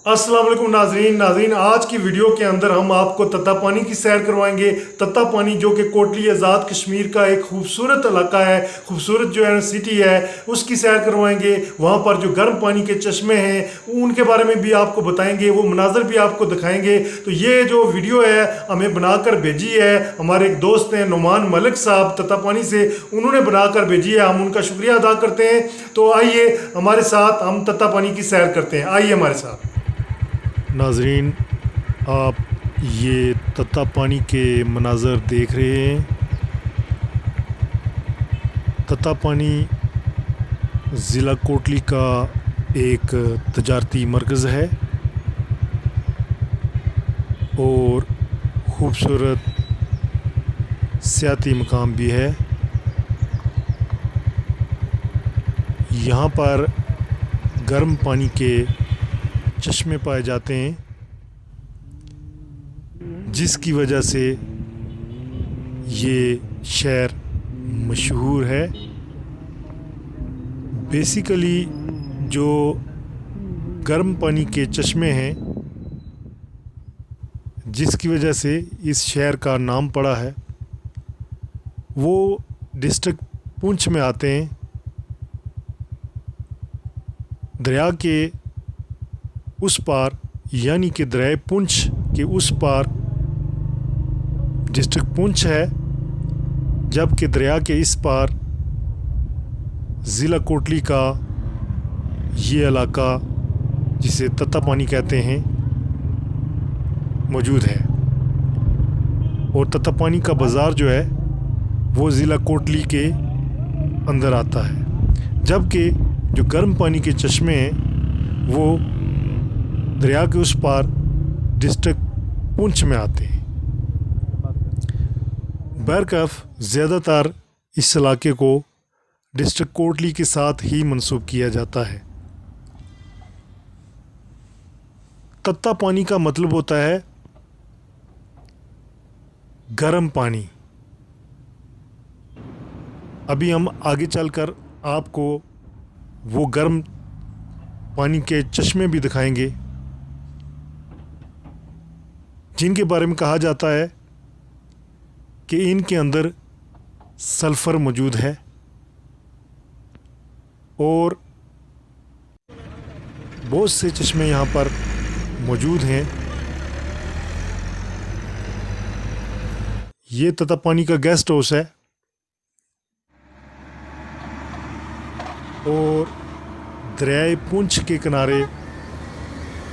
अस्सलाम वालेकुम नाजरीन आज की वीडियो के अंदर हम आपको तत्तापानी की सैर करवाएंगे। तत्तापानी जो कि कोटली आज़ाद कश्मीर का एक खूबसूरत इलाका है, खूबसूरत जो है सिटी है, उसकी सैर करवाएंगे। वहाँ पर जो गर्म पानी के चश्मे हैं उनके बारे में भी आपको बताएंगे, वो मनाजर भी आपको दिखाएंगे। तो ये जो वीडियो है हमें बनाकर भेजी है हमारे एक दोस्त हैं नुमान मलिक साहब तत्तापानी से, उन्होंने बनाकर भेजी है, हम उनका शुक्रिया अदा करते हैं। तो आइए हमारे साथ हम तत्तापानी की सैर करते हैं, आइए हमारे साथ। नाजरीन आप ये तत्तापानी के मनाज़र देख रहे हैं। तत्तापानी ज़िला कोटली का एक तजारती मरकज़ है और ख़ूबसूरत सियाती मकाम भी है। यहाँ पर गर्म पानी के चश्मे पाए जाते हैं, जिसकी वजह से ये शहर मशहूर है। बेसिकली जो गर्म पानी के चश्मे हैं जिसकी वजह से इस शहर का नाम पड़ा है, वो डिस्ट्रिक्ट पुंछ में आते हैं। दरिया के उस पार यानी कि दरिया पुंछ के उस पार डिस्ट्रिक्ट पुंछ है, जबकि दरिया के इस पार ज़िला कोटली का ये इलाका जिसे तत्तापानी कहते हैं मौजूद है। और तत्तापानी का बाज़ार जो है वो ज़िला कोटली के अंदर आता है, जबकि जो गर्म पानी के चश्मे हैं वो दरिया के उस पार डिस्ट्रिक्ट पुंछ में आते हैं। बहरकैफ ज़्यादातर इस इलाके को डिस्ट्रिक्ट कोटली के साथ ही मंसूब किया जाता है। तत्तापानी का मतलब होता है गर्म पानी। अभी हम आगे चलकर आपको वो गर्म पानी के चश्मे भी दिखाएंगे, जिनके बारे में कहा जाता है कि इनके अंदर सल्फ़र मौजूद है और बहुत से चश्मे यहाँ पर मौजूद हैं। ये तत्तापानी का गेस्ट हाउस है और दरियाए पुंछ के किनारे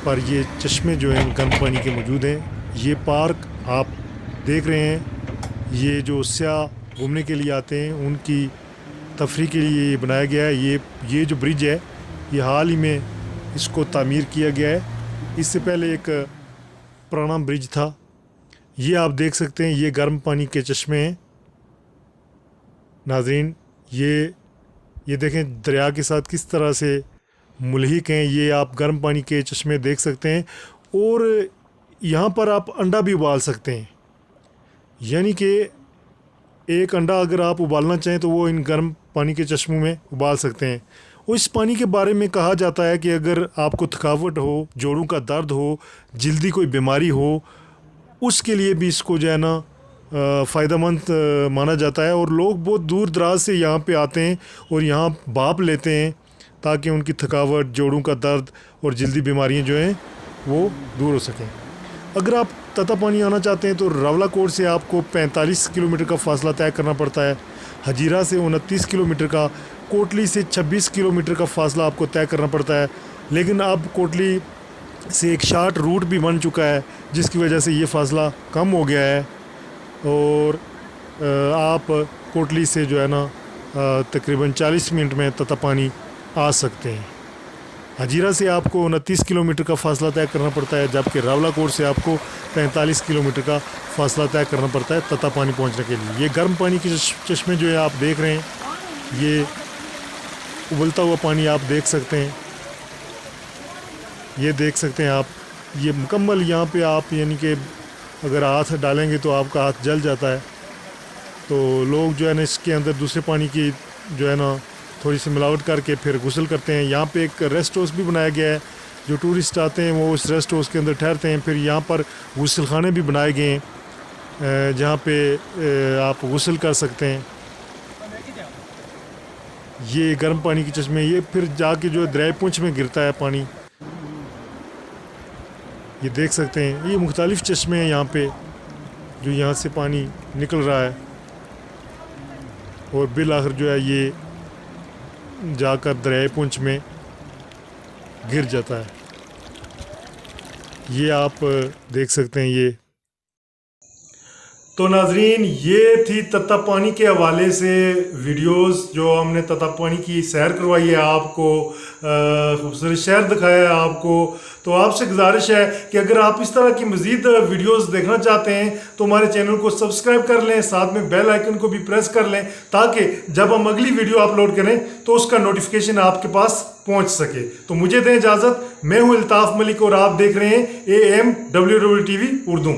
पर ये चश्मे जो हैं गर्म पानी के मौजूद हैं। ये पार्क आप देख रहे हैं, ये जो सयाह घूमने के लिए आते हैं उनकी तफरी के लिए ये बनाया गया है। ये जो ब्रिज है ये हाल ही में इसको तामीर किया गया है। इससे पहले एक पुराना ब्रिज था। ये आप देख सकते हैं, ये गर्म पानी के चश्मे हैं। नाज़रीन ये देखें दरिया के साथ किस तरह से मुल्हिक हैं। ये आप गर्म पानी के चश्मे देख सकते हैं और यहाँ पर आप अंडा भी उबाल सकते हैं, यानी कि एक अंडा अगर आप उबालना चाहें तो वो इन गर्म पानी के चश्मों में उबाल सकते हैं। और इस पानी के बारे में कहा जाता है कि अगर आपको थकावट हो, जोड़ों का दर्द हो, जल्दी कोई बीमारी हो, उसके लिए भी इसको जो है ना फ़ायदेमंद माना जाता है। और लोग बहुत दूर दराज से यहाँ पे आते हैं और यहाँ भाप लेते हैं ताकि उनकी थकावट, जोड़ों का दर्द और जल्दी बीमारियाँ जो हैं वो दूर हो सकें। अगर आप तत्तापानी आना चाहते हैं तो रावलाकोट से आपको 45 किलोमीटर का फ़ासला तय करना पड़ता है, हजीरा से 29 किलोमीटर का, कोटली से 26 किलोमीटर का फ़ासला आपको तय करना पड़ता है। लेकिन अब कोटली से एक शार्ट रूट भी बन चुका है, जिसकी वजह से ये फ़ासला कम हो गया है और आप कोटली से जो है ना तकरीबन 40 मिनट में तत्तापानी आ सकते हैं। हजीरा से आपको 29 किलोमीटर का फ़ासला तय करना पड़ता है, जबकि रावलाकोट से आपको 45 किलोमीटर का फ़ासला तय करना पड़ता है तत्तापानी पहुंचने के लिए। ये गर्म पानी के चश्मे जो है आप देख रहे हैं, ये उबलता हुआ पानी आप देख सकते हैं। ये देख सकते हैं आप, ये मुकम्मल यहाँ पे आप यानी कि अगर हाथ डालेंगे तो आपका हाथ जल जाता है। तो लोग जो है ना इसके अंदर दूसरे पानी की जो है ना थोड़ी सी मिलावट करके फिर गुस्ल करते हैं। यहाँ पे एक रेस्ट हाउस भी बनाया गया है जो टूरिस्ट आते हैं वो उस रेस्ट हाउस के अंदर ठहरते हैं। फिर यहाँ पर गुसल खाने भी बनाए गए हैं जहाँ पे आप गुसल कर सकते हैं। ये गर्म पानी के चश्मे, ये फिर जाके जो दरिया पुंछ में गिरता है पानी, ये देख सकते हैं। ये मुख्तलिफ चश्मे हैं यहाँ पे जो यहाँ से पानी निकल रहा है और बिल आखिर जो है ये जाकर दरिया पुंछ में गिर जाता है। ये आप देख सकते हैं। ये तो नाजरीन, ये थी तत्तापानी के हवाले से वीडियोस जो हमने तत्तापानी की सैर करवाई है आपको, खूबसूरत शहर दिखाया है आपको। तो आपसे गुजारिश है कि अगर आप इस तरह की मज़ीद वीडियोस देखना चाहते हैं तो हमारे चैनल को सब्सक्राइब कर लें, साथ में बेल आइकन को भी प्रेस कर लें ताकि जब हम अगली वीडियो अपलोड करें तो उसका नोटिफिकेशन आपके पास पहुंच सके। तो मुझे दें इजाज़त, मैं हूं अल्ताफ़ मलिक और आप देख रहे हैं AMWWTV उर्दू।